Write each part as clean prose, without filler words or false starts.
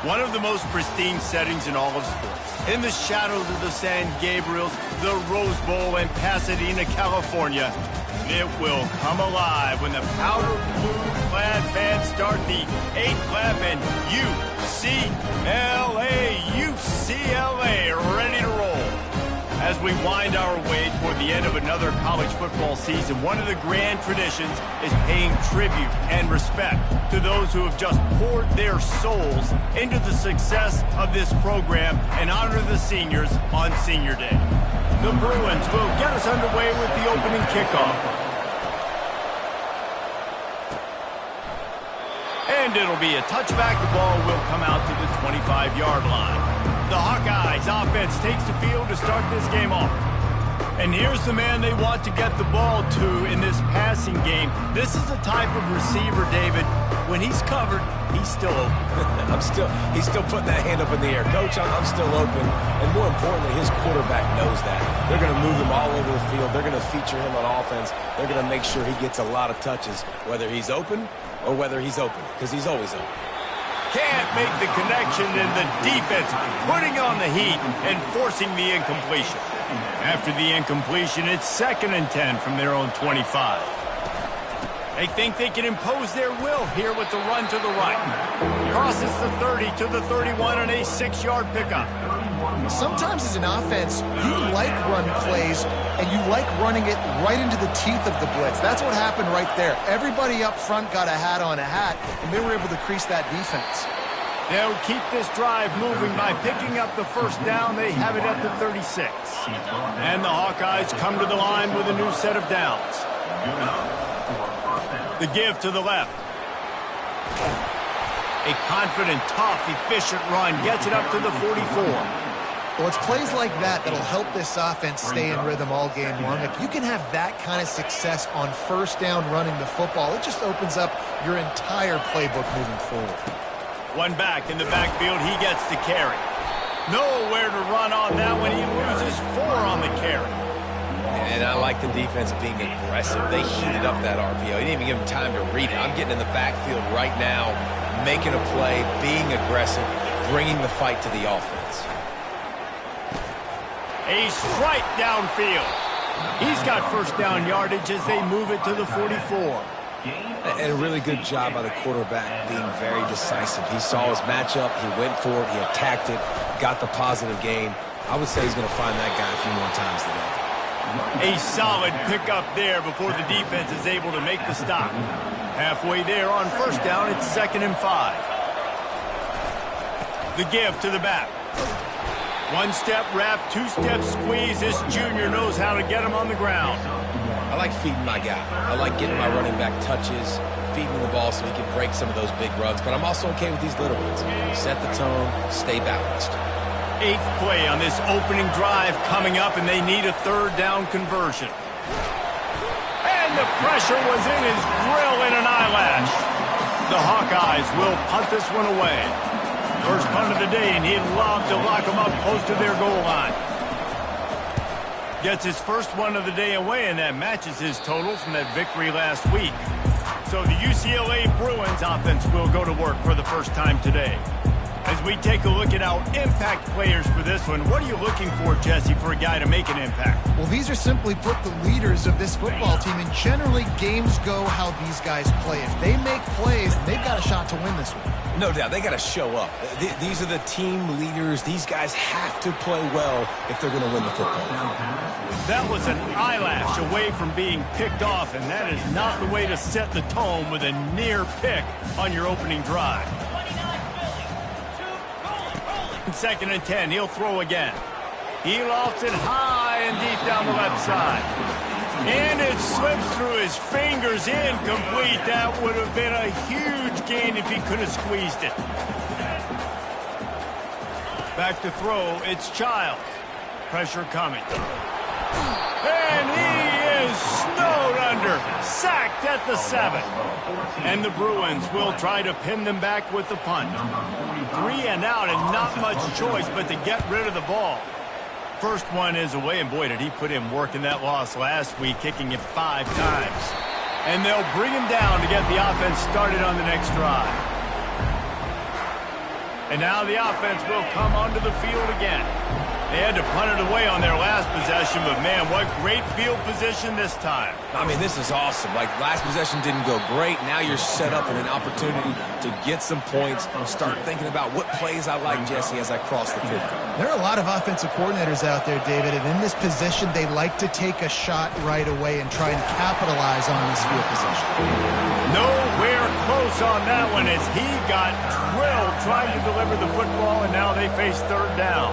One of the most pristine settings in all of sports. In the shadows of the San Gabriels, the Rose Bowl in Pasadena, California, it will come alive when the powder blue-clad fans start the 8-clap and UCLA, ready to roll. As we wind our way toward the end of another college football season, one of the grand traditions is paying tribute and respect to those who have just poured their souls into the success of this program and honor the seniors on Senior Day. The Bruins will get us underway with the opening kickoff. And it'll be a touchback. The ball will come out to the 25-yard line. The Hawkeyes offense takes the field to start this game off. And here's the man they want to get the ball to in this passing game. This is the type of receiver, David, when he's covered, he's still open. He's still putting that hand up in the air. Coach, I'm still open. And more importantly, his quarterback knows that. They're going to move him all over the field. They're going to feature him on offense. They're going to make sure he gets a lot of touches, whether he's open or whether he's open, because he's always open. Can't make the connection, and the defense putting on the heat and forcing the incompletion. After the incompletion, it's 2nd and 10 from their own 25. They think they can impose their will here with the run to the right. Crosses the 30 to the 31 and a 6-yard pickup. Sometimes as an offense, you like run plays, and you like running it right into the teeth of the blitz. That's what happened right there. Everybody up front got a hat on a hat, and they were able to crease that defense. They'll keep this drive moving by picking up the first down. They have it at the 36. And the Hawkeyes come to the line with a new set of downs. The give to the left. A confident, tough, efficient run gets it up to the 44. Well, it's plays like that that'll help this offense stay in rhythm all game long. If you can have that kind of success on first down running the football, it just opens up your entire playbook moving forward. One back in the backfield, he gets the carry. Nowhere to run on that one. He loses 4 on the carry. And I like the defense being aggressive. They heated up that RPO. He didn't even give him time to read it. I'm getting in the backfield right now, making a play, being aggressive, bringing the fight to the offense. A strike downfield. He's got first down yardage as they move it to the 44. And a really good job by the quarterback being very decisive. He saw his matchup, he went for it, he attacked it, got the positive gain. I would say he's going to find that guy a few more times today. A solid pickup there before the defense is able to make the stop. Halfway there on first down, it's 2nd and 5. The give to the back. One-step wrap, two-step squeeze. This junior knows how to get him on the ground. I like feeding my guy. I like getting my running back touches, feeding the ball so he can break some of those big runs. But I'm also okay with these little ones. Set the tone, stay balanced. 8th play on this opening drive coming up, and they need a 3rd down conversion. And the pressure was in his grill in an eyelash. The Hawkeyes will punt this one away. First punt of the day, and he'd love to lock them up close to their goal line. Gets his first one of the day away, and that matches his total from that victory last week. So the UCLA Bruins offense will go to work for the first time today. As we take a look at our impact players for this one, what are you looking for, Jesse, for a guy to make an impact? Well, these are simply put the leaders of this football team, and generally games go how these guys play. If they make plays, they've got a shot to win this one. No doubt, they got to show up. These are the team leaders. These guys have to play well if they're going to win the football. That was an eyelash away from being picked off, and that is not the way to set the tone with a near pick on your opening drive. 2nd and 10, he'll throw again. He lofts it high and deep down the left side. And it slips through his fingers, incomplete. That would have been a huge gain if he could have squeezed it. Back to throw, it's Childs. Pressure coming. And he is snowed under, sacked at the 7. And the Bruins will try to pin them back with the punt. 3 and out, and not much choice but to get rid of the ball. First one is away, and boy, did he put in work in that loss last week, kicking it 5 times. And they'll bring him down to get the offense started on the next drive. And now the offense will come onto the field again. They had to punt it away on their last possession, but man, what great field position this time. I mean, this is awesome. Like, last possession didn't go great. Now you're set up in an opportunity to get some points. Start thinking about what plays I like, Jesse, as I cross the 50. There are a lot of offensive coordinators out there, David, and in this position, they like to take a shot right away and try and capitalize on this field position. Nowhere close on that one as he got drilled trying to deliver the football, and now they face third down.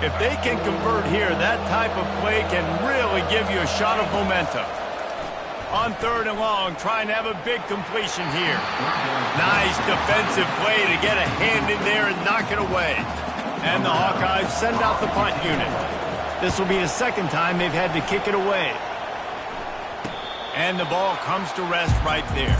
If they can convert here, that type of play can really give you a shot of momentum. On third and long, trying to have a big completion here. Nice defensive play to get a hand in there and knock it away. And the Hawkeyes send out the punt unit. This will be the second time they've had to kick it away. And the ball comes to rest right there.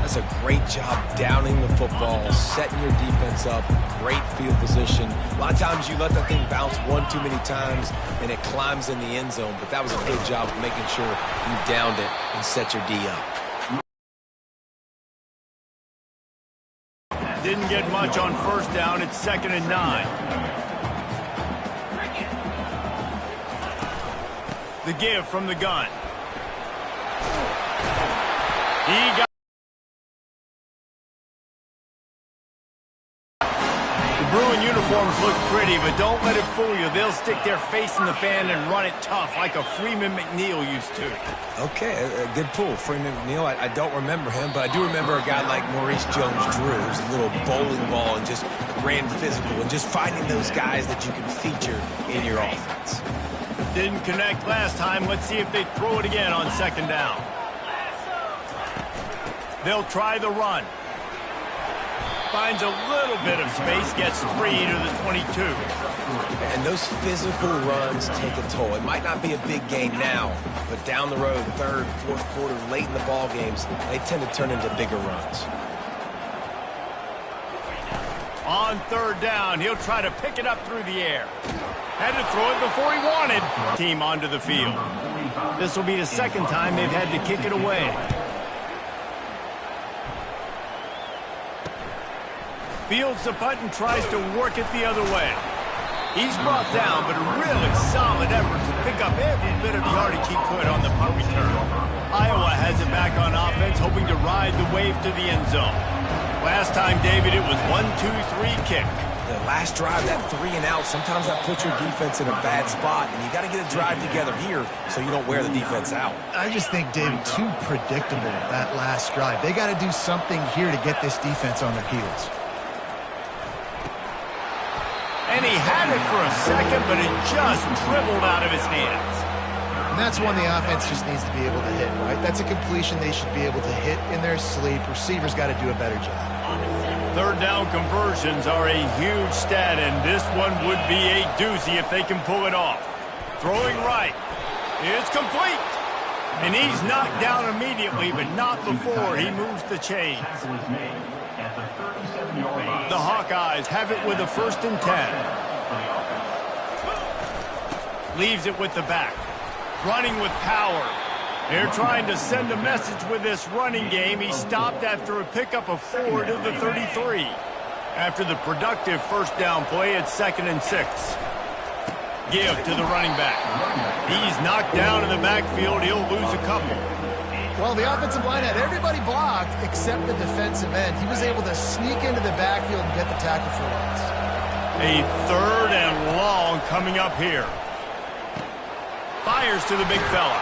That's a great job downing the football, setting your defense up, great field position. A lot of times you let that thing bounce one too many times and it climbs in the end zone, but that was a good job of making sure you downed it and set your D up. Didn't get much on first down. It's 2nd and 9. The give from the gun. He got Bruin uniforms look pretty, but don't let it fool you. They'll stick their face in the fan and run it tough like a Freeman McNeil used to. Okay, a good pull. Freeman McNeil, I don't remember him, but I do remember a guy like Maurice Jones-Drew, who's a little bowling ball and just ran physical, and just finding those guys that you can feature in your offense. Didn't connect last time. Let's see if they throw it again on 2nd down. They'll try the run. Finds a little bit of space, gets 3 to the 22. And those physical runs take a toll. It might not be a big game now, but down the road, third, fourth quarter, late in the ball games, they tend to turn into bigger runs. On third down, he'll try to pick it up through the air. Had to throw it before he wanted. Team onto the field. This will be the second time they've had to kick it away. Fields the punt and tries to work it the other way. He's brought down, but a really solid effort to pick up every bit of yardage he could on the punt return. Iowa has it back on offense, hoping to ride the wave to the end zone. Last time, David, it was 1-2-3 kick. The last drive, that 3 and out, sometimes that puts your defense in a bad spot, and you got to get a drive together here so you don't wear the defense out. I just think, David, too predictable, that last drive. They got to do something here to get this defense on their heels. And he had it for a second, but it just dribbled out of his hands. And that's one the offense just needs to be able to hit, right? That's a completion they should be able to hit in their sleep. Receivers got to do a better job. Third down conversions are a huge stat, and this one would be a doozy if they can pull it off. Throwing right. It's complete. And he's knocked down immediately, but not before he moves the chains. The Hawkeyes have it with a 1st and 10. Leaves it with the back. Running with power. They're trying to send a message with this running game. He stopped after a pickup of 4 to the 33. After the productive first down play, it's 2nd and 6. Give to the running back. He's knocked down in the backfield. He'll lose a couple. Well, the offensive line had everybody blocked except the defensive end. He was able to sneak into the backfield and get the tackle for loss. A 3rd and long coming up here. Fires to the big fella.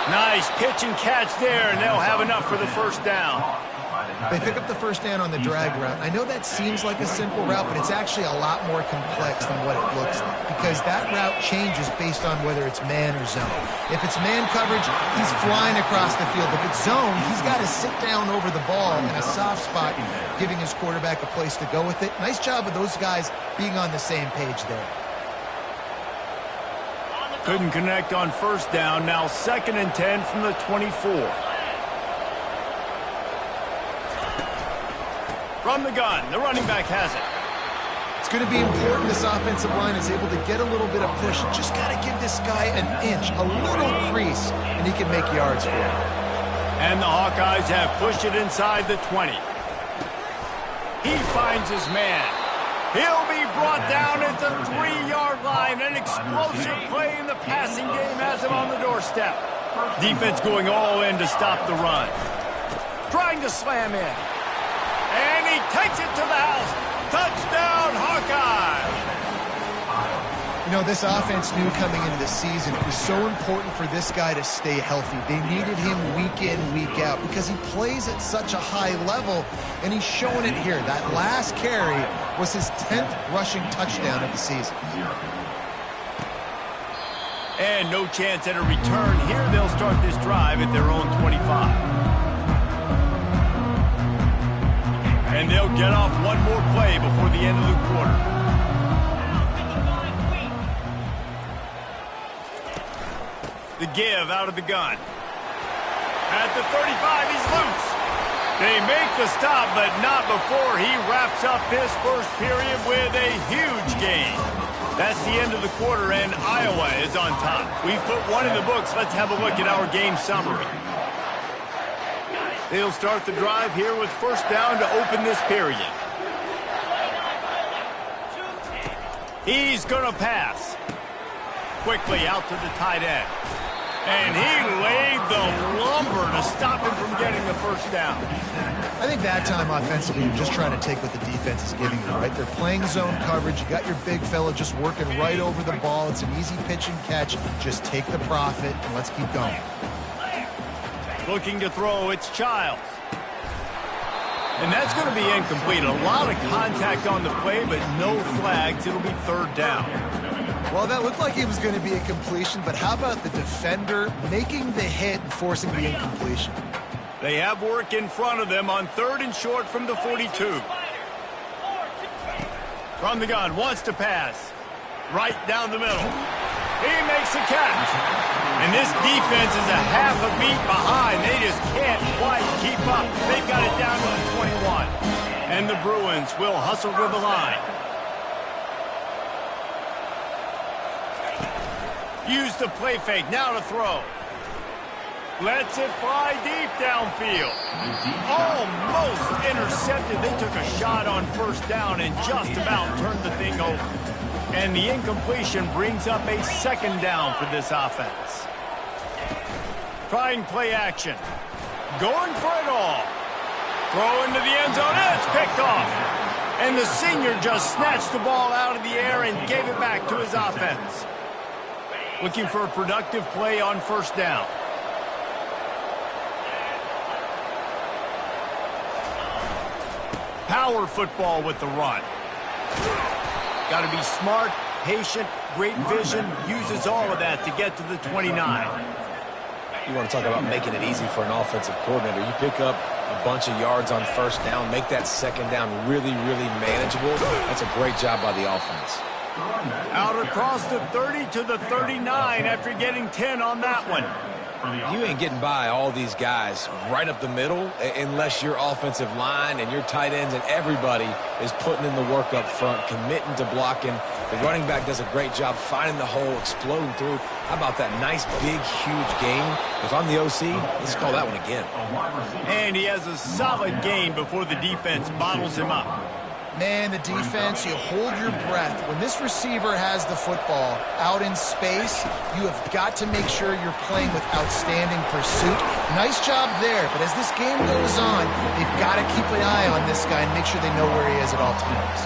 Nice pitch and catch there, and they'll have enough for the 1st down. They pick up the 1st down on the drag route. I know that seems like a simple route, but it's actually a lot more complex than what it looks like, because that route changes based on whether it's man or zone. If it's man coverage, he's flying across the field. If it's zone, he's got to sit down over the ball in a soft spot, giving his quarterback a place to go with it. Nice job of those guys being on the same page there. Couldn't connect on 1st down. Now 2nd and 10 from the 24. From the gun, the running back has it. It's going to be important this offensive line is able to get a little bit of push. Just got to give this guy an inch, a little crease, and he can make yards for him. And the Hawkeyes have pushed it inside the 20. He finds his man. He'll be brought down at the 3-yard line. An explosive play in the passing game has him on the doorstep. Defense going all in to stop the run. Trying to slam in. And he takes it to the house. Touchdown, Hawkeye! You know, this offense knew coming into the season it was so important for this guy to stay healthy. They needed him week in, week out because he plays at such a high level, and he's showing it here. That last carry was his 10th rushing touchdown of the season. And no chance at a return here. They'll start this drive at their own 25. And they'll get off one more play before the end of the quarter. The give out of the gun. At the 35, he's loose. They make the stop, but not before he wraps up his first period with a huge gain. That's the end of the quarter, and Iowa is on top. We've put one in the books. Let's have a look at our game summary. They'll start the drive here with first down to open this period. He's going to pass. Quickly out to the tight end. And he laid the lumber to stop him from getting the first down. I think that time offensively, you're just trying to take what the defense is giving you, right? They're playing zone coverage. You got your big fella just working right over the ball. It's an easy pitch and catch. Just take the profit and let's keep going. Looking to throw, it's Childs. And that's going to be incomplete. A lot of contact on the play, but no flags. It'll be third down. Well, that looked like it was going to be a completion, but how about the defender making the hit and forcing the incompletion? They have work in front of them on third and short from the 42. From the gun, wants to pass. Right down the middle. He makes a catch. And this defense is a half a beat behind. They just can't quite keep up. They've got it down to the 21. And the Bruins will hustle to the line. Use the play fake, now to throw. Lets it fly deep downfield. Almost intercepted. They took a shot on first down and just about turned the thing over. And the incompletion brings up a second down for this offense. Trying play action. Going for it all. Throw into the end zone, and it's picked off. And the senior just snatched the ball out of the air and gave it back to his offense. Looking for a productive play on first down. Power football with the run. Got to be smart, patient, great vision. Uses all of that to get to the 29. You want to talk about making it easy for an offensive coordinator. You pick up a bunch of yards on first down, make that second down really, really manageable. That's a great job by the offense. Out across the 30 to the 39 after getting 10 on that one. You ain't getting by all these guys right up the middle unless your offensive line and your tight ends and everybody is putting in the work up front, committing to blocking. The running back does a great job finding the hole, exploding through. How about that nice, big, huge game? If I'm the OC, let's call that one again. And he has a solid game before the defense bottles him up. Man, the defense, you hold your breath. When this receiver has the football out in space, you have got to make sure you're playing with outstanding pursuit. Nice job there, but as this game goes on, they've got to keep an eye on this guy and make sure they know where he is at all times.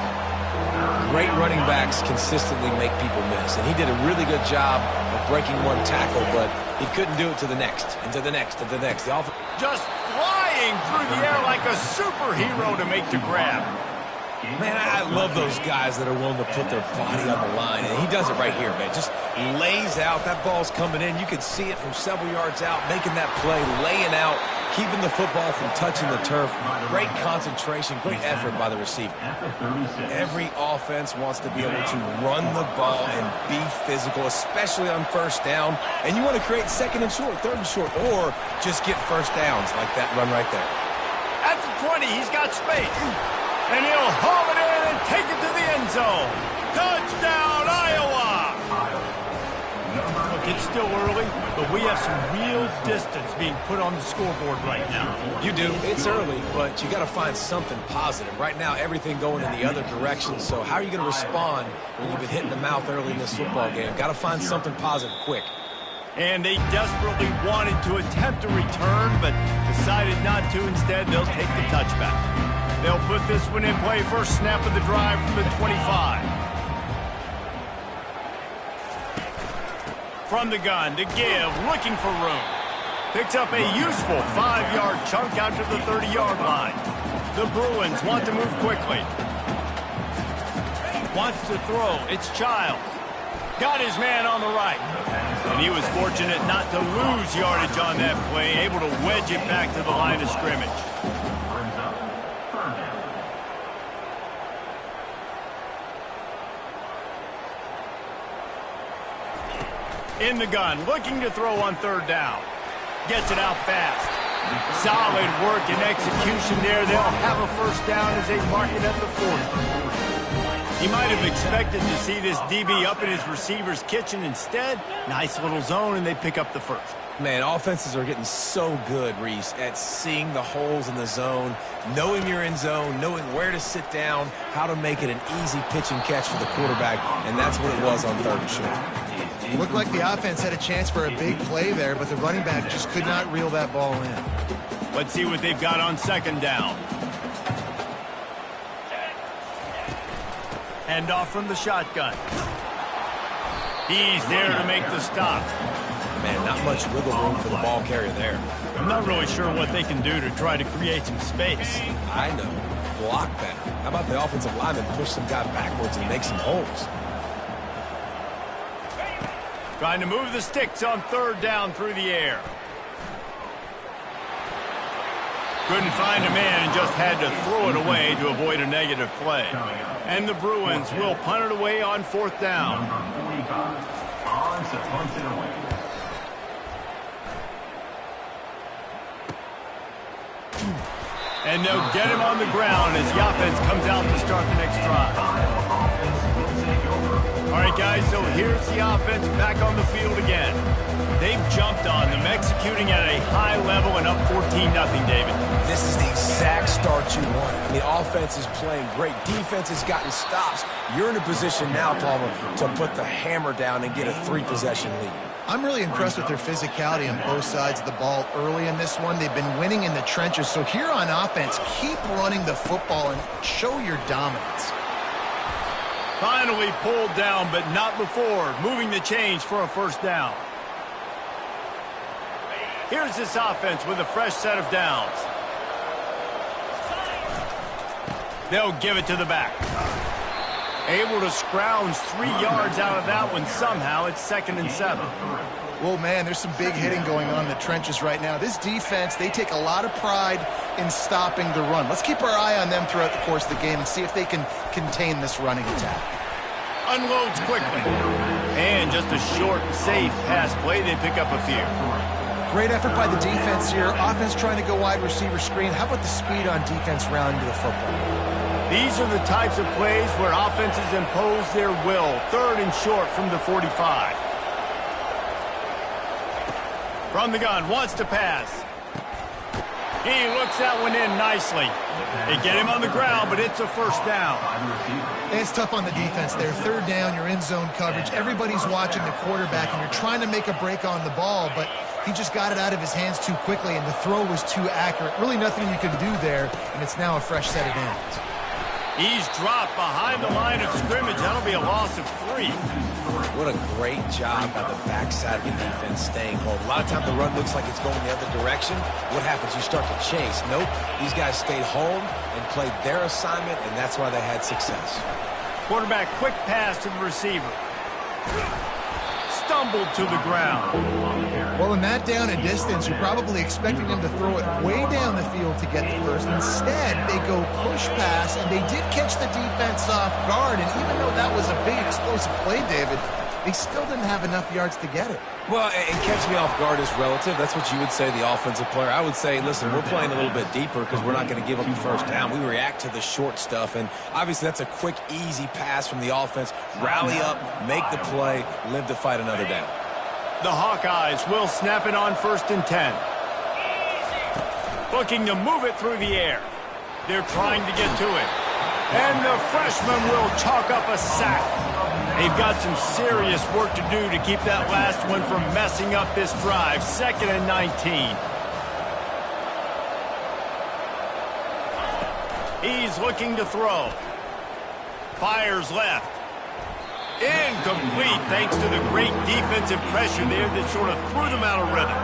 Great running backs consistently make people miss, and he did a really good job of breaking one tackle, but he couldn't do it to the next, and to the next, and to the next. Just flying through the air like a superhero to make the grab. Man, I love those guys that are willing to put their body on the line, and he does it right here, man. Just lays out. That ball's coming in. You can see it from several yards out, making that play, laying out, keeping the football from touching the turf. Great concentration, great effort by the receiver. Every offense wants to be able to run the ball and be physical, especially on first down. And you want to create second and short, third and short, or just get first downs like that run right there. At the 20, he's got space. And he'll haul it in and take it to the end zone. Touchdown, Iowa! Look, it's still early, but we have some real distance being put on the scoreboard right now. You do. It's early, but you got to find something positive. Right now, everything going in the other direction. So how are you going to respond when you've been hit in the mouth early in this football game? Got to find something positive quick. And they desperately wanted to attempt a return, but decided not to. Instead, they'll take the touchback. They'll put this one in play. First snap of the drive from the 25. From the gun to give, looking for room. Picks up a useful 5-yard chunk out to the 30-yard line. The Bruins want to move quickly. Wants to throw. It's Childs. Got his man on the right. And he was fortunate not to lose yardage on that play, able to wedge it back to the line of scrimmage. In the gun, looking to throw on third down. Gets it out fast. Solid work and execution there. They'll have a first down as they mark it at the 40. He might have expected to see this DB up in his receiver's kitchen. Instead, nice little zone, and they pick up the first. Man, offenses are getting so good, Reese, at seeing the holes in the zone, knowing you're in zone, knowing where to sit down, how to make it an easy pitch and catch for the quarterback, and that's what it was on third and short. Looked like the offense had a chance for a big play there, but the running back just could not reel that ball in. Let's see what they've got on second down. Hand off from the shotgun. He's there to make the stop. Man, not much wiggle room for the ball carrier there. I'm not really sure what they can do to try to create some space. I know. Block better. How about the offensive lineman push some guy backwards and make some holes? Trying to move the sticks on third down through the air. Couldn't find a man and just had to throw it away to avoid a negative play. And the Bruins will punt it away on fourth down. And they'll get him on the ground as the offense comes out to start the next drive. All right, guys, so here's the offense back on the field again. They've jumped on them, executing at a high level and up 14-0, David. This is the exact start you want. I mean, offense is playing great. Defense has gotten stops. You're in a position now, Palmer, to put the hammer down and get a 3-possession lead. I'm really impressed with their physicality on both sides of the ball early in this one. They've been winning in the trenches. So here on offense, keep running the football and show your dominance. Finally pulled down, but not before. Moving the chains for a first down. Here's this offense with a fresh set of downs. They'll give it to the back. Able to scrounge 3 yards out of that one somehow. It's 2nd and 7. Well, man, there's some big hitting going on in the trenches right now. This defense, they take a lot of pride in stopping the run. Let's keep our eye on them throughout the course of the game and see if they can contain this running attack. Unloads quickly. And just a short, safe pass play. They pick up a few. Great effort by the defense here. Offense trying to go wide receiver screen. How about the speed on defense rounding to the football? These are the types of plays where offenses impose their will. 3rd and short from the 45. From the gun, wants to pass. He looks that one in nicely. They get him on the ground, but it's a first down. It's tough on the defense there. 3rd down, you're in zone coverage. Everybody's watching the quarterback, and you're trying to make a break on the ball, but he just got it out of his hands too quickly, and the throw was too accurate. Really nothing you can do there, and it's now a fresh set of downs. He's dropped behind the line of scrimmage. That'll be a loss of 3. What a great job by the backside of the defense staying home. A lot of times the run looks like it's going the other direction. What happens? You start to chase. Nope. These guys stayed home and played their assignment, and that's why they had success. Quarterback, quick pass to the receiver. Stumbled to the ground. Well, in that down and distance, you're probably expecting them to throw it way down the field to get the first. Instead, they go push pass, and they did catch the defense off guard. And even though that was a big explosive play, David, they still didn't have enough yards to get it. Well, and catch me off guard is relative. That's what you would say, the offensive player. I would say, listen, we're playing a little bit deeper because we're not going to give up the first down. We react to the short stuff, and obviously that's a quick, easy pass from the offense. Rally up, make the play, live to fight another down. The Hawkeyes will snap it on 1st and 10. Looking to move it through the air. They're trying to get to it. And the freshman will chalk up a sack. They've got some serious work to do to keep that last one from messing up this drive. 2nd and 19. He's looking to throw. Fires left. Incomplete thanks to the great defensive pressure there that sort of threw them out of rhythm.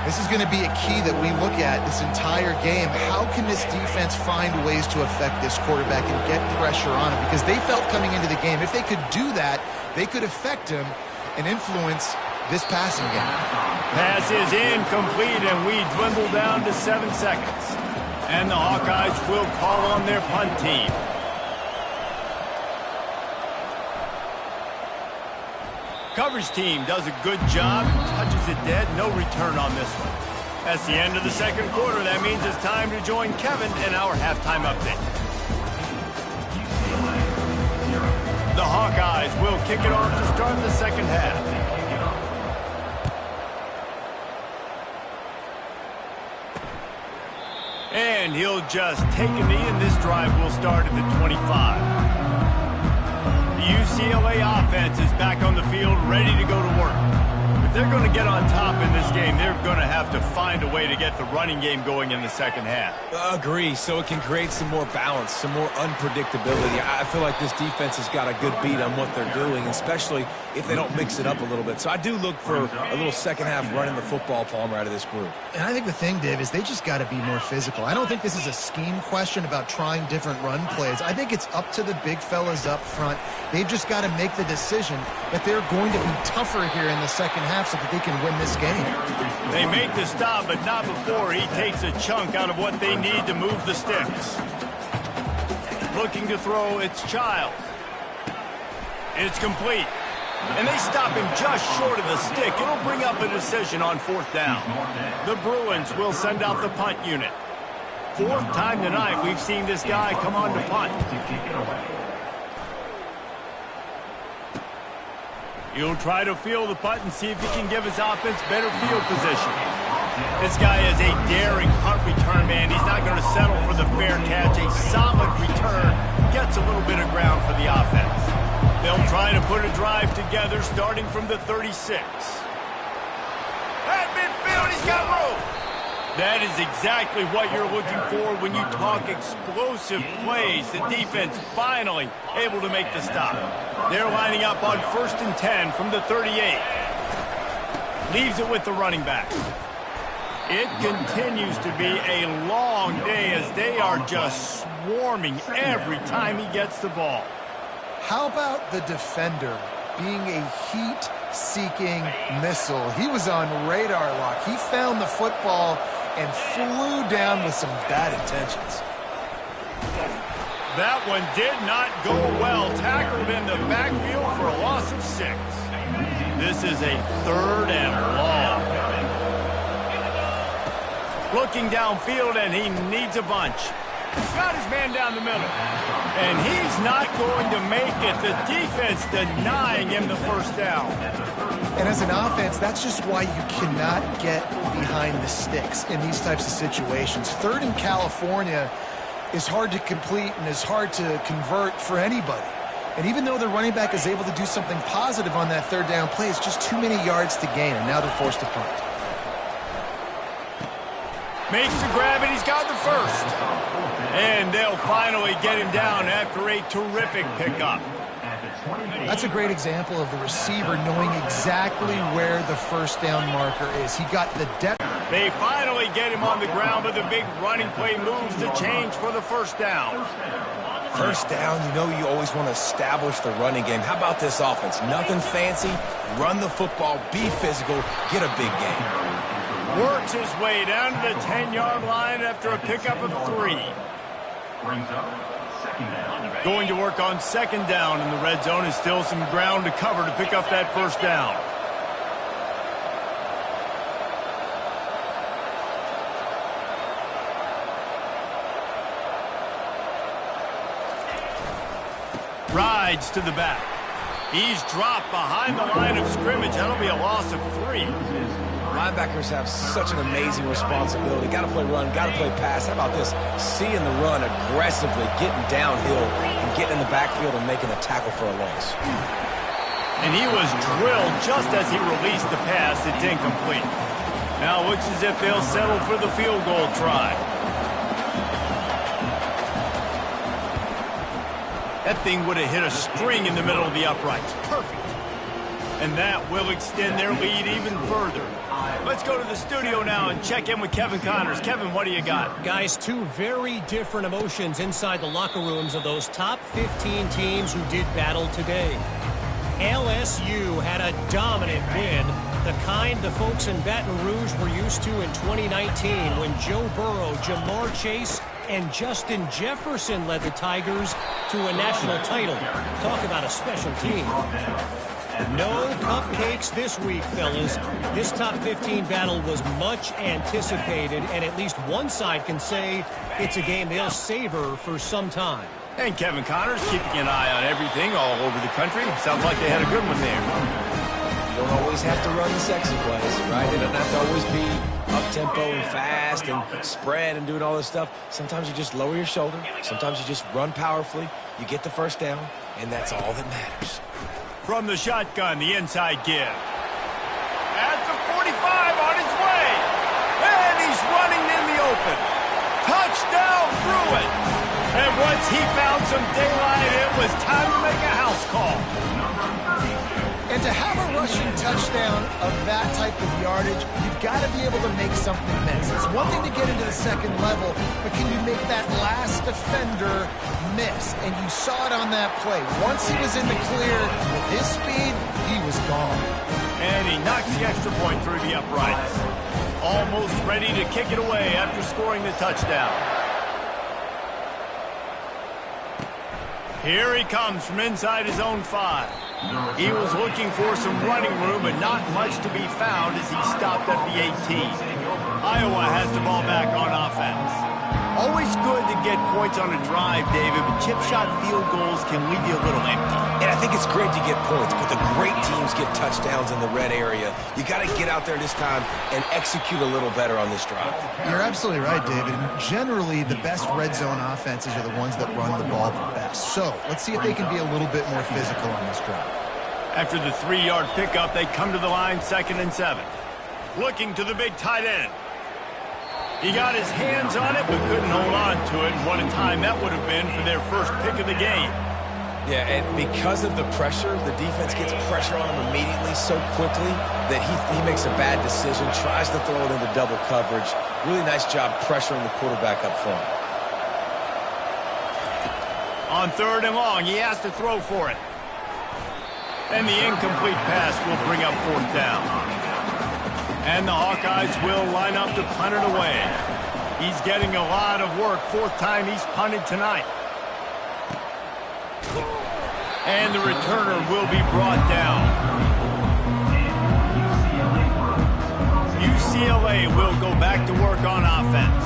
This is going to be a key that we look at this entire game. How can this defense find ways to affect this quarterback and get pressure on him? Because they felt coming into the game, if they could do that, they could affect him and influence this passing game. Pass is incomplete, and we dwindle down to 7 seconds. And the Hawkeyes will call on their punt team. Coverage team does a good job, touches it dead, no return on this one. That's the end of the 2nd quarter. That means it's time to join Kevin in our halftime update. The Hawkeyes will kick it off to start the 2nd half. And he'll just take a knee, and this drive will start at the 25. The UCLA offense is back on the field, ready to go to work. If they're going to get on top in this game, they're going to have to find a way to get the running game going in the 2nd half. Agree, so it can create some more balance, some more unpredictability. I feel like this defense has got a good beat on what they're doing, especially if they don't mix it up a little bit. So I do look for a little 2nd half running the football, Palmer, out of this group. And I think the thing, Dave, is they just got to be more physical. I don't think this is a scheme question about trying different run plays. I think it's up to the big fellas up front. They've just got to make the decision that they're going to be tougher here in the 2nd half so that they can win this game. They make the stop, but not before he takes a chunk out of what they need to move the sticks. Looking to throw, it's Childs. It's complete. And they stop him just short of the stick. It'll bring up a decision on 4th down. The Bruins will send out the punt unit. 4th time tonight we've seen this guy come on to punt. He'll try to field the punt and see if he can give his offense better field position. This guy is a daring punt return man. He's not going to settle for the fair catch. A solid return gets a little bit of ground for the offense. They'll try to put a drive together starting from the 36. At midfield, he's got room. That is exactly what you're looking for when you talk explosive plays. The defense finally able to make the stop. They're lining up on 1st and 10 from the 38. Leaves it with the running back. It continues to be a long day as they are just swarming every time he gets the ball. How about the defender being a heat-seeking missile? He was on radar lock. He found the football and flew down with some bad intentions. That one did not go well. Tackled in the backfield for a loss of 6. This is a 3rd and long. Looking downfield, and he needs a bunch. Got his man down the middle. And he's not going to make it. The defense denying him the 1st down. And as an offense, that's just why you cannot get behind the sticks in these types of situations. 3rd in California is hard to complete and is hard to convert for anybody. And even though the running back is able to do something positive on that 3rd down play, it's just too many yards to gain, and now they're forced to punt. Makes the grab, and he's got the 1st. And they'll finally get him down after a terrific pickup. That's a great example of the receiver knowing exactly where the 1st down marker is. He got the depth. They finally get him on the ground, but the big running play moves the change for the 1st down. 1st down, you know you always want to establish the running game. How about this offense? Nothing fancy. Run the football, be physical, get a big game. Works his way down to the 10-yard line after a pickup of 3. Going to work on second down in the red zone is still some ground to cover to pick up that first down. Rides to the back. He's dropped behind the line of scrimmage. That'll be a loss of 3. Linebackers have such an amazing responsibility. Got to play run, got to play pass. How about this? Seeing the run aggressively, getting downhill, and getting in the backfield and making a tackle for a loss. And he was drilled just as he released the pass. It's incomplete. Now it looks as if they'll settle for the field goal try. That thing would have hit a string in the middle of the uprights. Perfect. And that will extend their lead even further. Let's go to the studio now and check in with Kevin Connors. Kevin, what do you got? Guys, two very different emotions inside the locker rooms of those top 15 teams who did battle today. LSU had a dominant win, the kind the folks in Baton Rouge were used to in 2019 when Joe Burrow, Jamar Chase, and Justin Jefferson led the Tigers to a national title. Talk about a special team. No cupcakes this week, fellas. This top 15 battle was much anticipated, and at least one side can say it's a game they'll savor for some time. And Kevin Connors keeping an eye on everything all over the country. Sounds like they had a good one there. You don't always have to run the sexy plays, right? It doesn't have to always be up-tempo and fast and spread and doing all this stuff. Sometimes you just lower your shoulder. Sometimes you just run powerfully. You get the first down, and that's all that matters. From the shotgun, the inside give. At the 45 on his way. And he's running in the open. Touchdown Bruin. And once he found some daylight, it was time to make a house call. And to have a rushing touchdown of that type of yardage, you've got to be able to make something miss. It's one thing to get into the second level, but can you make that last defender miss? And you saw it on that play. Once he was in the clear with his speed, he was gone. And he knocks the extra point through the uprights. Almost ready to kick it away after scoring the touchdown. Here he comes from inside his own 5. He was looking for some running room, but not much to be found as he stopped at the 18. Iowa has the ball back on offense. Always good to get points on a drive, David, but chip shot field goals can leave you a little empty. And I think it's great to get points, but the great teams get touchdowns in the red area. You got to get out there this time and execute a little better on this drive. You're absolutely right, David. Generally, the best red zone offenses are the ones that run the ball the best. So let's see if they can be a little bit more physical on this drive. After the 3-yard pickup, they come to the line 2nd and 7. Looking to the big tight end. He got his hands on it, but couldn't hold on to it. And what a time that would have been for their first pick of the game. Yeah, and because of the pressure, the defense gets pressure on him immediately so quickly that he makes a bad decision, tries to throw it into double coverage. Really nice job pressuring the quarterback up front. On 3rd and long, he has to throw for it. And the incomplete pass will bring up 4th down. And the Hawkeyes will line up to punt it away. He's getting a lot of work. 4th time he's punted tonight. And the returner will be brought down. UCLA will go back to work on offense.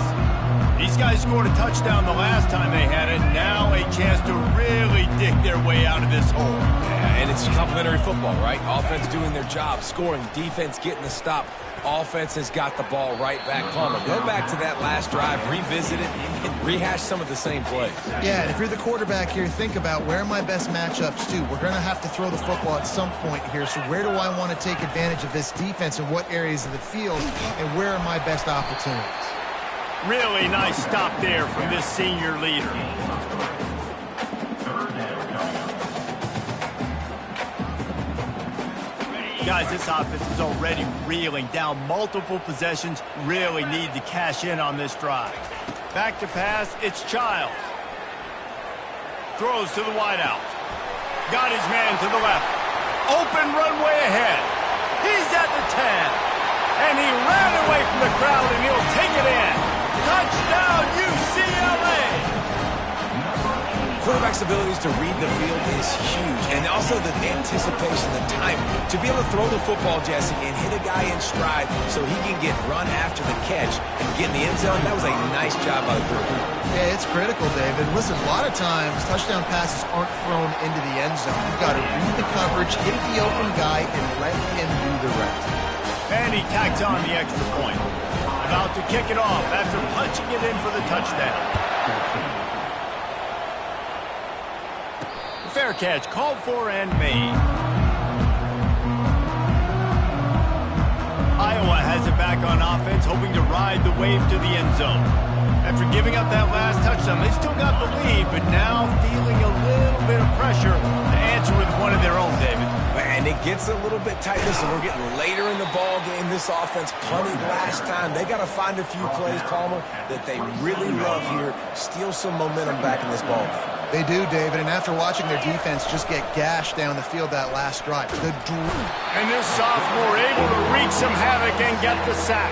These guys scored a touchdown the last time they had it. Now a chance to really dig their way out of this hole. Yeah, and it's complementary football, right? Offense doing their job, scoring, defense getting the stop. Offense has got the ball right back on them. Go back to that last drive, revisit it, and rehash some of the same plays. Yeah, and if you're the quarterback here, think about where are my best matchups too. We're going to have to throw the football at some point here, so where do I want to take advantage of this defense and what areas of the field, and where are my best opportunities? Really nice stop there from this senior leader. Guys, this offense is already reeling down multiple possessions. Really need to cash in on this drive. Back to pass, it's Childs. Throws to the wideout. Got his man to the left. Open runway ahead. He's at the 10. And he ran away from the crowd, and he'll take it in. Touchdown, UCLA! quarterback's abilities to read the field is huge, and also the anticipation, the time to be able to throw the football, Jesse, and hit a guy in stride so he can get run after the catch and get in the end zone. That was a nice job by the quarterback. Yeah, it's critical, David. Listen, a lot of times touchdown passes aren't thrown into the end zone. You've got to read the coverage, hit the open guy, and let him do the rest. And he tacks on the extra point. About to kick it off after punching it in for the touchdown. Fair catch called for and made. Iowa has it back on offense, hoping to ride the wave to the end zone. After giving up that last touchdown, they still got the lead, but now feeling a little bit of pressure to answer with one of their own, David. And it gets a little bit tight. Listen, we're getting later in the ball game. This offense punted last time. They got to find a few plays, Palmer, that they really love here. Steal some momentum back in this ball game. They do, David, and after watching their defense just get gashed down the field that last drive, and this sophomore able to wreak some havoc and get the sack.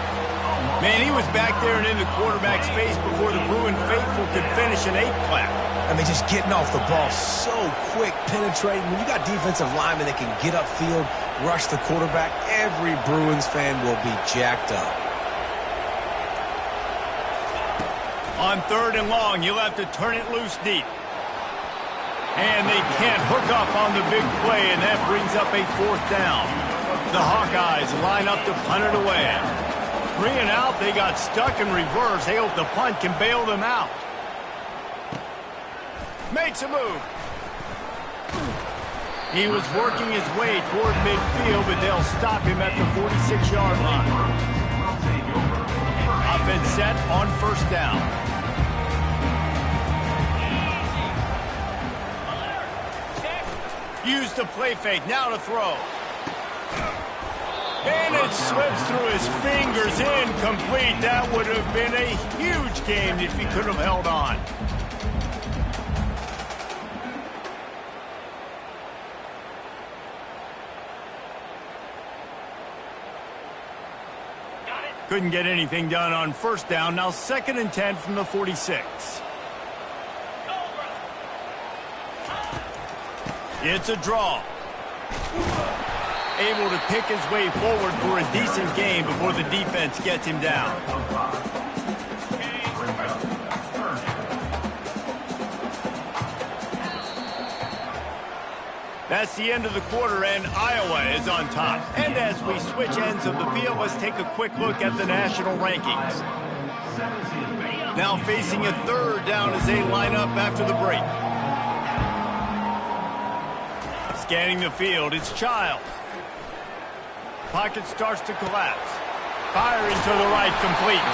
Man, he was back there and in the quarterback's face before the Bruin faithful could finish an 8-clap. I mean, just getting off the ball so quick, penetrating. When you got defensive linemen that can get upfield, rush the quarterback, every Bruins fan will be jacked up. On 3rd and long, you'll have to turn it loose deep. And they can't hook up on the big play, and that brings up a 4th down. The Hawkeyes line up to punt it away. 3 and out, they got stuck in reverse. They hope the punt can bail them out. Makes a move. He was working his way toward midfield, but they'll stop him at the 46-yard line. Offense set on 1st down. Use the play fake, now to throw. And it slips through his fingers, incomplete. That would have been a huge game if he could have held on. Couldn't get anything done on 1st down. Now 2nd and 10 from the 46. It's a draw. Able to pick his way forward for a decent game before the defense gets him down. That's the end of the quarter, and Iowa is on top. And as we switch ends of the field, let's take a quick look at the national rankings. Now facing a 3rd down as they line up after the break. Scanning the field, it's Childs. Pocket starts to collapse. Firing to the right, complete.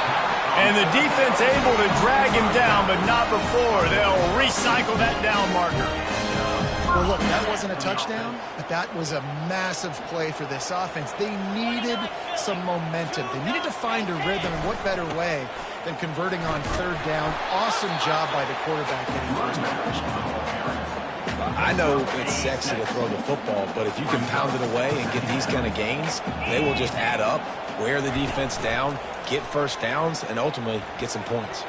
And the defense able to drag him down, but not before. They'll recycle that down marker. Well, look, that wasn't a touchdown, but that was a massive play for this offense. They needed some momentum. They needed to find a rhythm, and what better way than converting on 3rd down. Awesome job by the quarterback getting first position. I know it's sexy to throw the football, but if you can pound it away and get these kind of gains, they will just add up, wear the defense down, get 1st downs, and ultimately get some points.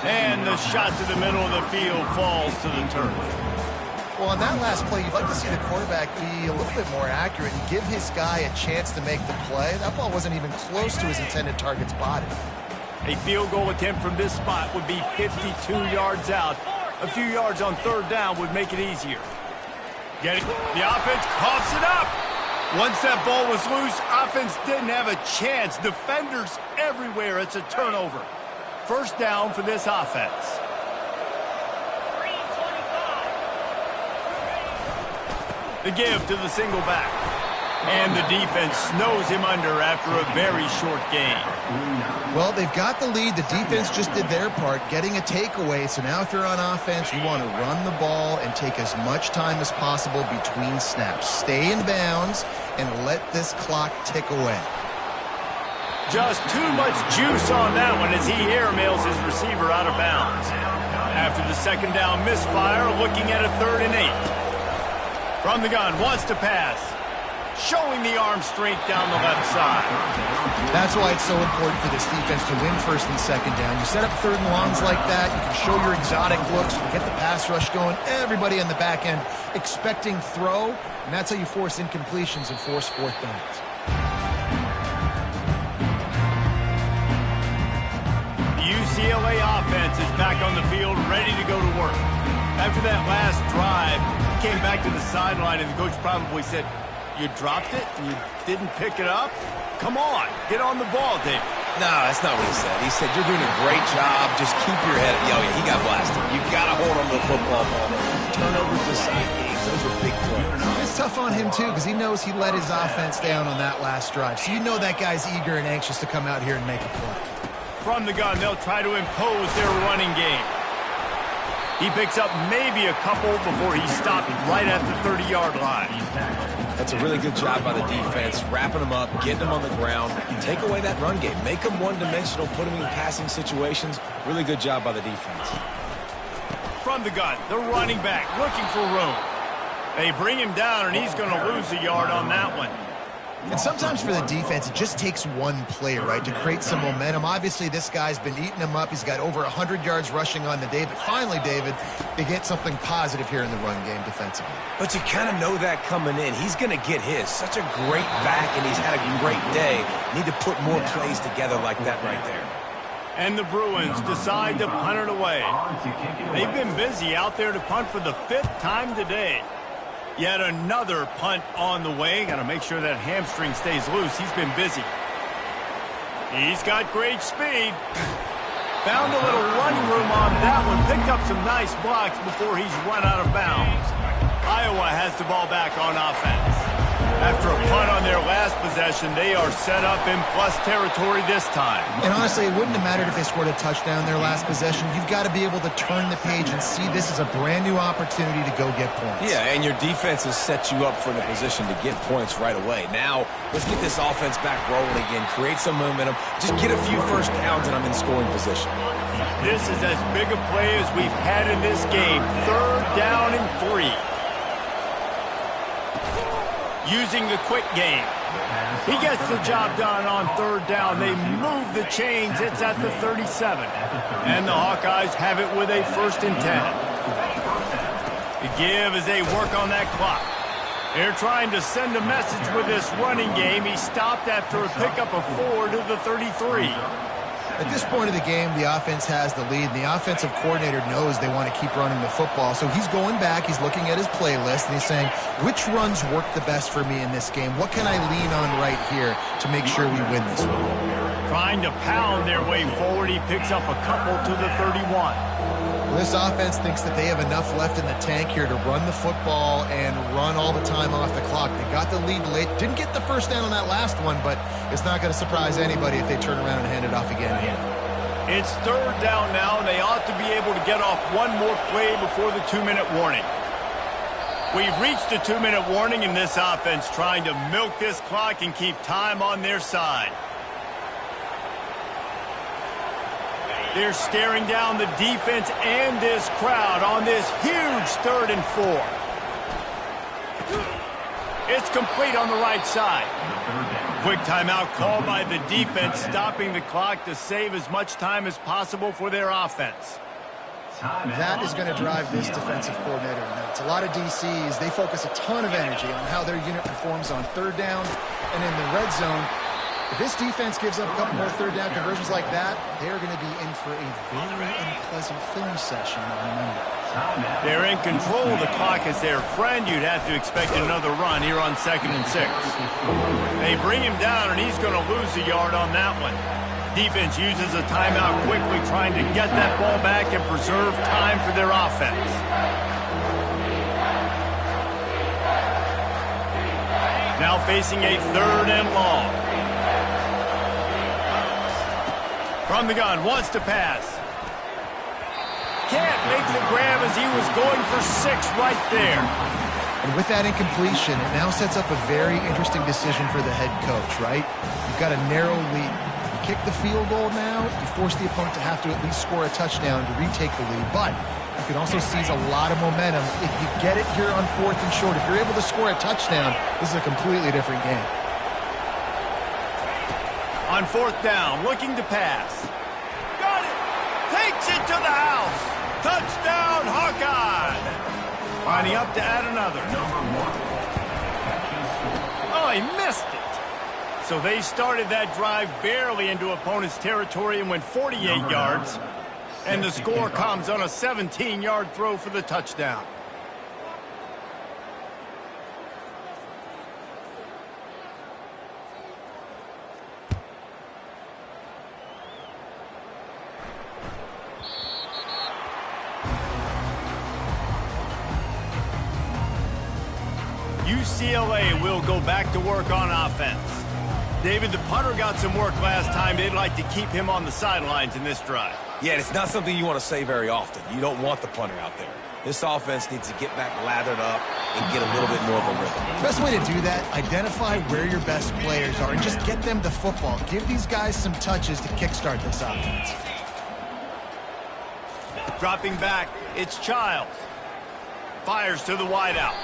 And the shot to the middle of the field falls to the turf. Well, on that last play, you'd like to see the quarterback be a little bit more accurate and give his guy a chance to make the play. That ball wasn't even close to his intended target's body. A field goal attempt from this spot would be 52 yards out. A few yards on 3rd down would make it easier. Get it. The offense coughs it up. Once that ball was loose, offense didn't have a chance. Defenders everywhere. It's a turnover. 1st down for this offense. The give to the single back. And the defense snows him under after a very short game. Well, they've got the lead. The defense just did their part, getting a takeaway. So now if you're on offense, you want to run the ball and take as much time as possible between snaps. Stay in bounds and let this clock tick away. Just too much juice on that one as he airmails his receiver out of bounds. After the 2nd down misfire, looking at a 3rd and 8. From the gun, wants to pass. showing the arm strength down the left side. That's why it's so important for this defense to win first and second down. You set up third and longs like that, you can show your exotic looks, you get the pass rush going, everybody on the back end expecting throw, and that's how you force incompletions and force fourth downs. The UCLA offense is back on the field, ready to go to work. After that last drive, he came back to the sideline, and the coach probably said, "You dropped it and you didn't pick it up? Come on, get on the ball, Dave." No, that's not what he said. He said, "You're doing a great job. Just keep your head." Yo, he got blasted. You got to hold on to the football ball. Turnovers decide games. Those are big plays. It's tough on him, too, because he knows he let his offense down on that last drive. So you know that guy's eager and anxious to come out here and make a play. From the gun, they'll try to impose their running game. He picks up maybe a couple before he stopped right at the 30-yard line. That's a really good job by the defense, wrapping them up, getting them on the ground. Take away that run game. Make them one-dimensional, put them in passing situations. Really good job by the defense. From the gun, the running back looking for room. They bring him down, and he's going to lose a yard on that one. And sometimes for the defense, it just takes one play, right, to create some momentum. Obviously, this guy's been eating them up. He's got over 100 yards rushing on the day. But finally, David, they get something positive here in the run game defensively. But you kind of know that coming in. He's going to get his. Such a great back, and he's had a great day. Need to put more plays together like that right there. And the Bruins decide to punt it away. They've been busy out there to punt for the 5th time today. Yet another punt on the way. Got to make sure that hamstring stays loose. He's been busy. He's got great speed. Found a little running room on that one. Picked up some nice blocks before he's run out of bounds. Iowa has the ball back on offense. After a punt on their last possession, they are set up in plus territory this time. And honestly, it wouldn't have mattered if they scored a touchdown their last possession. You've got to be able to turn the page and see this as a brand new opportunity to go get points. Yeah, and your defense has set you up for the position to get points right away. Now, let's get this offense back rolling again, create some momentum, just get a few first downs, and I'm in scoring position. This is as big a play as we've had in this game. 3rd down and 3. Using the quick game. He gets the job done on 3rd down. They move the chains. It's at the 37. And the Hawkeyes have it with a 1st and 10. The give as they work on that clock. They're trying to send a message with this running game. He stopped after a pickup of 4 to the 33. At this point of the game, the offense has the lead, and the offensive coordinator knows they want to keep running the football. So he's going back, he's looking at his playlist, and he's saying, which runs work the best for me in this game? What can I lean on right here to make sure we win this one? Trying to pound their way forward, he picks up a couple to the 31. Well, this offense thinks that they have enough left in the tank here to run the football and run all the time off the clock. They got the lead late. Didn't get the first down on that last one, but it's not going to surprise anybody if they turn around and hand it off again here. It's 3rd down now, and they ought to be able to get off one more play before the 2-minute warning. We've reached the 2-minute warning in this offense, trying to milk this clock and keep time on their side. They're staring down the defense and this crowd on this huge 3rd and 4. It's complete on the right side. Quick timeout called by the defense, stopping the clock to save as much time as possible for their offense. That is going to drive this defensive coordinator nuts. A lot of DCs, they focus a ton of energy on how their unit performs on 3rd down and in the red zone. If this defense gives up a couple more 3rd down conversions like that, they're going to be in for a very unpleasant film session, remember. They're in control of the clock as their friend. You'd have to expect another run here on 2nd and 6. They bring him down, and he's going to lose a yard on that one. Defense uses a timeout quickly, trying to get that ball back and preserve time for their offense. Now facing a 3rd and long. From the gun, wants to pass. Can't make the grab as he was going for 6 right there. And with that incompletion, it now sets up a very interesting decision for the head coach, right? You've got a narrow lead. You kick the field goal now, you force the opponent to have to at least score a touchdown to retake the lead. But if You can also seize a lot of momentum. If you get it here on 4th and short, if you're able to score a touchdown, this is a completely different game. On 4th down, looking to pass. Got it! Takes it to the house! Touchdown, Hawkeye! Lining up to add another. Oh, he missed it. So they started that drive barely into opponent's territory and went 48 yards. And the score comes on a 17-yard throw for the touchdown. UCLA will go back to work on offense. David, the punter got some work last time. They'd like to keep him on the sidelines in this drive. Yeah, it's not something you want to say very often. You don't want the punter out there. This offense needs to get back lathered up and get a little bit more of a rhythm. The best way to do that, identify where your best players are and just get them the football. Give these guys some touches to kickstart this offense. Dropping back, it's Childs. Fires to the wideout.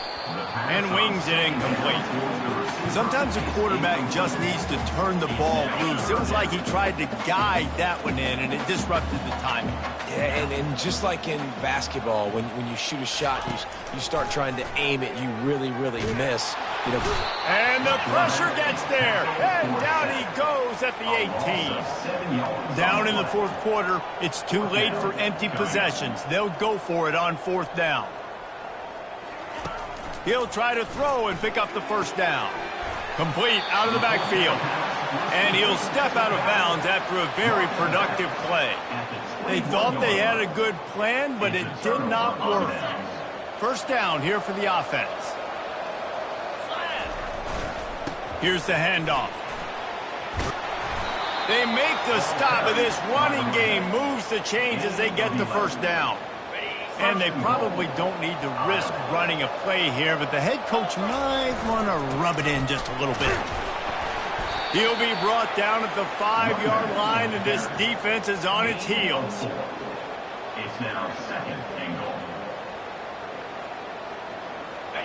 And wings it incomplete. Sometimes a quarterback just needs to turn the ball loose. It was like he tried to guide that one in, and it disrupted the timing. Yeah, and just like in basketball, when you shoot a shot, you start trying to aim it, you really, really miss. You know. And the pressure gets there, and down he goes at the 18. Down in the 4th quarter, it's too late for empty possessions. They'll go for it on 4th down. He'll try to throw and pick up the 1st down. Complete out of the backfield. And he'll step out of bounds after a very productive play. They thought they had a good plan, but it did not work. 1st down here for the offense. Here's the handoff. They make the stop, but this running game moves the chains as they get the 1st down. And they probably don't need to risk running a play here, but the head coach might want to rub it in just a little bit. He'll be brought down at the 5-yard line, and this defense is on its heels. It's now 2nd and goal.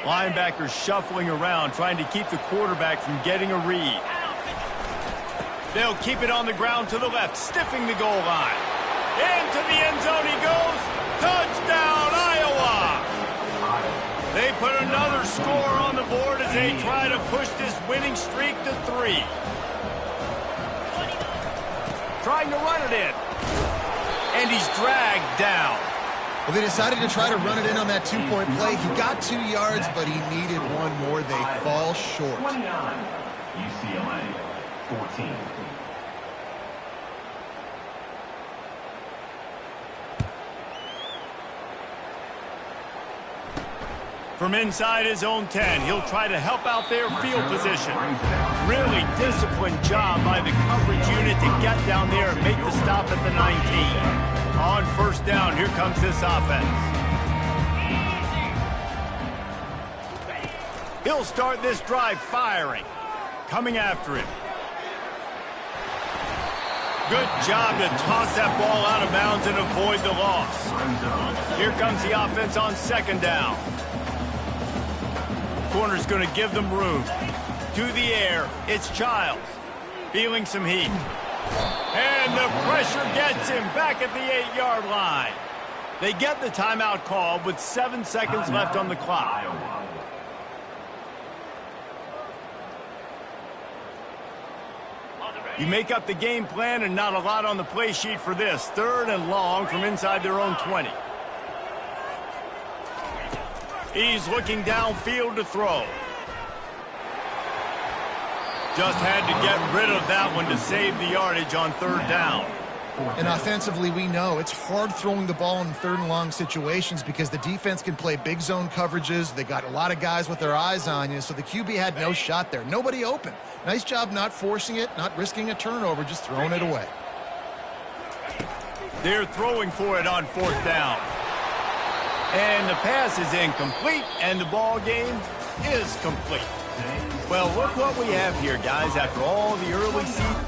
Linebackers shuffling around, trying to keep the quarterback from getting a read. They'll keep it on the ground to the left, stiffing the goal line. Into the end zone he goes. Touchdown, Iowa! They put another score on the board as they try to push this winning streak to 3. Trying to run it in. And he's dragged down. Well, they decided to try to run it in on that 2-point play. He got 2 yards, but he needed one more. They fall short. 29, UCLA, 14. From inside his own 10, he'll try to help out their field position. Really disciplined job by the coverage unit to get down there and make the stop at the 19. On 1st down, here comes this offense. He'll start this drive firing. Coming after him. Good job to toss that ball out of bounds and avoid the loss. Here comes the offense on 2nd down. Corner's going to give them room. To the air, it's Childs. Feeling some heat. And the pressure gets him back at the 8-yard line. They get the timeout called with 7 seconds left on the clock. You make up the game plan and not a lot on the play sheet for this. 3rd and long from inside their own 20. He's looking downfield to throw. Just had to get rid of that one to save the yardage on 3rd down. And offensively, we know it's hard throwing the ball in 3rd and long situations because the defense can play big zone coverages. They got a lot of guys with their eyes on you, so the QB had no shot there. Nobody open. Nice job not forcing it, not risking a turnover, just throwing it away. They're throwing for it on 4th down. And the pass is incomplete, and the ball game is complete. Well, look what we have here, guys. After all the early season,